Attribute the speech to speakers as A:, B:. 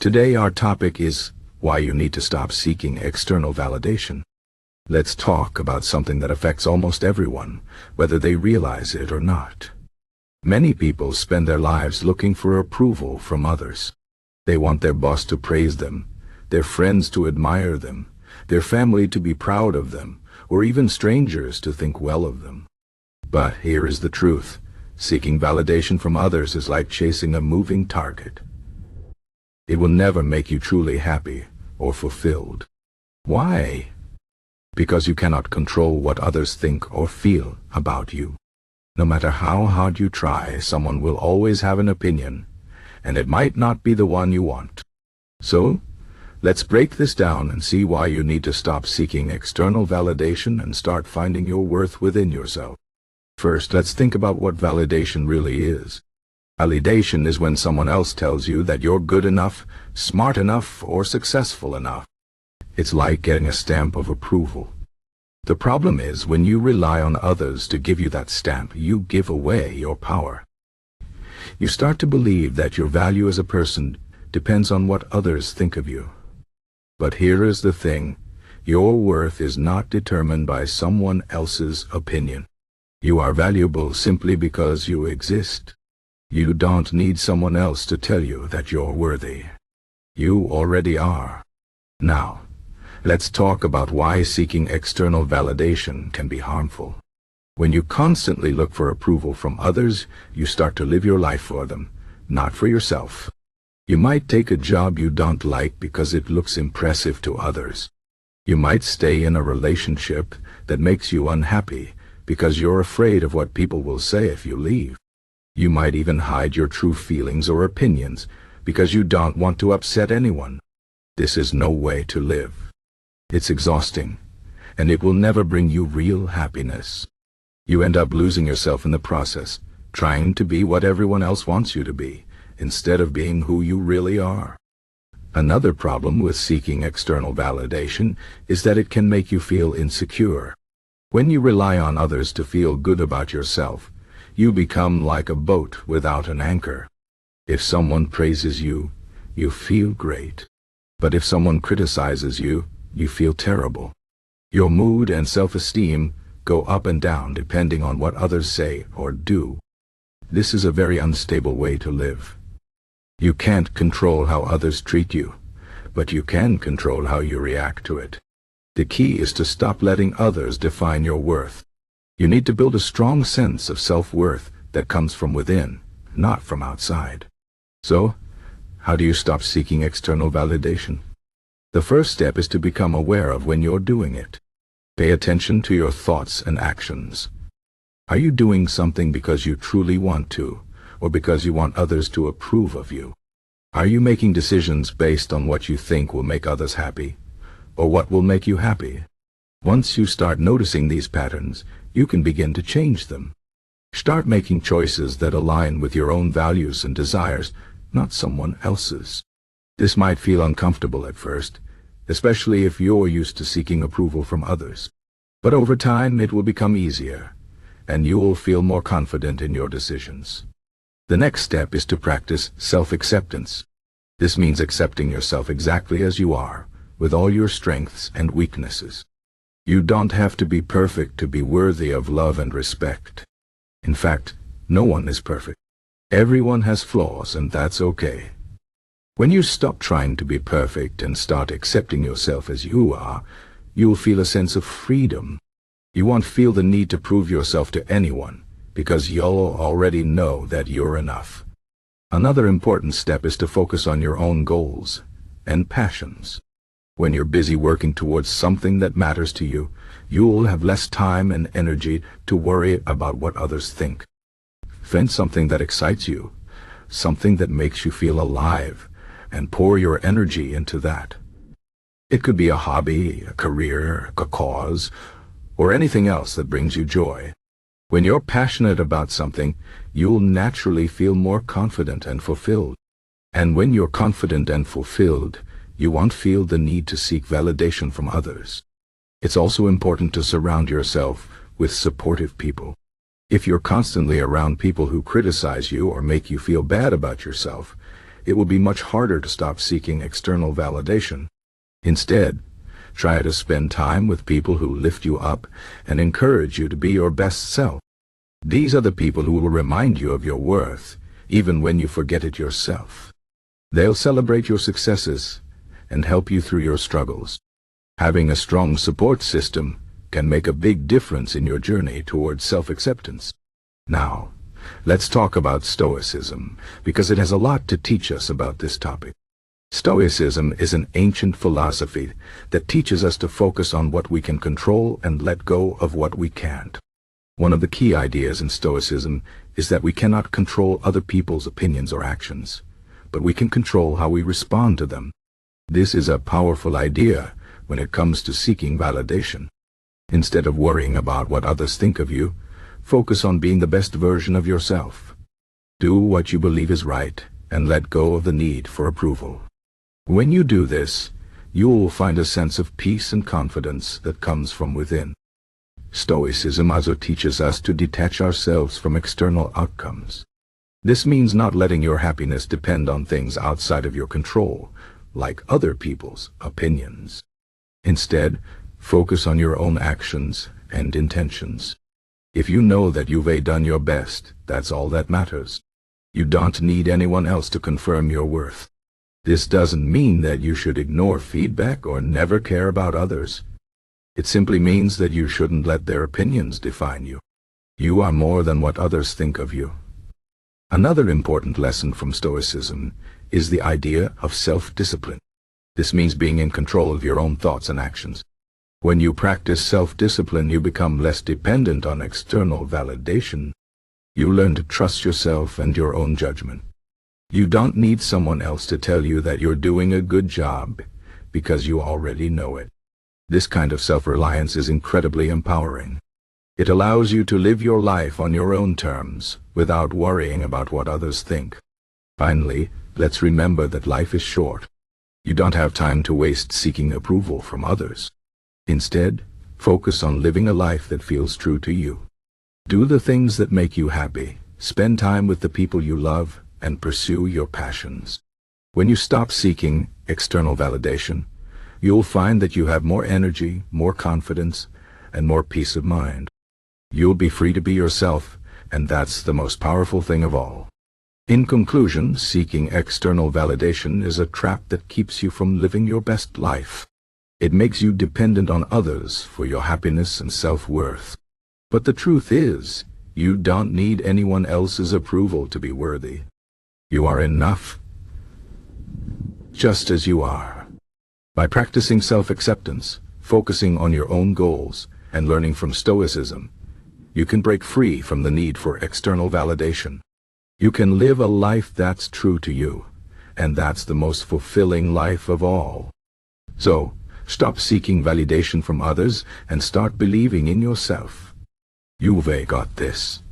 A: Today our topic is why you need to stop seeking external validation. Let's talk about something that affects almost everyone, whether they realize it or not. Many people spend their lives looking for approval from others. They want their boss to praise them, their friends to admire them, their family to be proud of them, or even strangers to think well of them. But here is the truth. Seeking validation from others is like chasing a moving target. It will never make you truly happy or fulfilled. Why? Because you cannot control what others think or feel about you. No matter how hard you try, someone will always have an opinion, and it might not be the one you want. So, let's break this down and see why you need to stop seeking external validation and start finding your worth within yourself. First, let's think about what validation really is. Validation is when someone else tells you that you're good enough, smart enough, or successful enough. It's like getting a stamp of approval. The problem is, when you rely on others to give you that stamp, you give away your power. You start to believe that your value as a person depends on what others think of you. But here is the thing. Your worth is not determined by someone else's opinion. You are valuable simply because you exist. You don't need someone else to tell you that you're worthy. You already are. Now, let's talk about why seeking external validation can be harmful. When you constantly look for approval from others, you start to live your life for them, not for yourself. You might take a job you don't like because it looks impressive to others. You might stay in a relationship that makes you unhappy because you're afraid of what people will say if you leave. You might even hide your true feelings or opinions because you don't want to upset anyone. This is no way to live. It's exhausting, and it will never bring you real happiness. You end up losing yourself in the process, trying to be what everyone else wants you to be, instead of being who you really are. Another problem with seeking external validation is that it can make you feel insecure. When you rely on others to feel good about yourself, you become like a boat without an anchor. If someone praises you, you feel great. But if someone criticizes you, you feel terrible. Your mood and self-esteem go up and down depending on what others say or do. This is a very unstable way to live. You can't control how others treat you, but you can control how you react to it. The key is to stop letting others define your worth. You need to build a strong sense of self-worth that comes from within, not from outside. So, how do you stop seeking external validation? The first step is to become aware of when you're doing it. Pay attention to your thoughts and actions. Are you doing something because you truly want to, or because you want others to approve of you? Are you making decisions based on what you think will make others happy, or what will make you happy? Once you start noticing these patterns, you can begin to change them. Start making choices that align with your own values and desires, not someone else's. This might feel uncomfortable at first, especially if you're used to seeking approval from others. But over time, it will become easier, and you will feel more confident in your decisions. The next step is to practice self-acceptance. This means accepting yourself exactly as you are, with all your strengths and weaknesses. You don't have to be perfect to be worthy of love and respect. In fact, no one is perfect. Everyone has flaws, and that's okay. When you stop trying to be perfect and start accepting yourself as you are, you'll feel a sense of freedom. You won't feel the need to prove yourself to anyone, because you'll already know that you're enough. Another important step is to focus on your own goals and passions. When you're busy working towards something that matters to you, you'll have less time and energy to worry about what others think. Find something that excites you, something that makes you feel alive, and pour your energy into that. It could be a hobby, a career, a cause, or anything else that brings you joy. When you're passionate about something, you'll naturally feel more confident and fulfilled. And when you're confident and fulfilled, you won't feel the need to seek validation from others. It's also important to surround yourself with supportive people. If you're constantly around people who criticize you or make you feel bad about yourself, it will be much harder to stop seeking external validation. Instead, try to spend time with people who lift you up and encourage you to be your best self. These are the people who will remind you of your worth, even when you forget it yourself. They'll celebrate your successes and help you through your struggles. Having a strong support system can make a big difference in your journey towards self-acceptance. Now, let's talk about Stoicism, because it has a lot to teach us about this topic. Stoicism is an ancient philosophy that teaches us to focus on what we can control and let go of what we can't. One of the key ideas in Stoicism is that we cannot control other people's opinions or actions, but we can control how we respond to them. This is a powerful idea when it comes to seeking validation. Instead of worrying about what others think of you, focus on being the best version of yourself. Do what you believe is right and let go of the need for approval. When you do this, you will find a sense of peace and confidence that comes from within. Stoicism also teaches us to detach ourselves from external outcomes. This means not letting your happiness depend on things outside of your control, like other people's opinions. Instead, focus on your own actions and intentions. If you know that you've done your best, that's all that matters. You don't need anyone else to confirm your worth. This doesn't mean that you should ignore feedback or never care about others. It simply means that you shouldn't let their opinions define you. You are more than what others think of you. Another important lesson from Stoicism is the idea of self-discipline. This means being in control of your own thoughts and actions. When you practice self-discipline, you become less dependent on external validation. You learn to trust yourself and your own judgment. You don't need someone else to tell you that you're doing a good job, because you already know it. This kind of self-reliance is incredibly empowering. It allows you to live your life on your own terms, without worrying about what others think. Finally, let's remember that life is short. You don't have time to waste seeking approval from others. Instead, focus on living a life that feels true to you. Do the things that make you happy, spend time with the people you love, and pursue your passions. When you stop seeking external validation, you'll find that you have more energy, more confidence, and more peace of mind. You'll be free to be yourself, and that's the most powerful thing of all. In conclusion, seeking external validation is a trap that keeps you from living your best life. It makes you dependent on others for your happiness and self-worth. But the truth is, you don't need anyone else's approval to be worthy. You are enough, just as you are. By practicing self-acceptance, focusing on your own goals, and learning from Stoicism, you can break free from the need for external validation. You can live a life that's true to you, and that's the most fulfilling life of all. So, stop seeking validation from others and start believing in yourself. You've got this.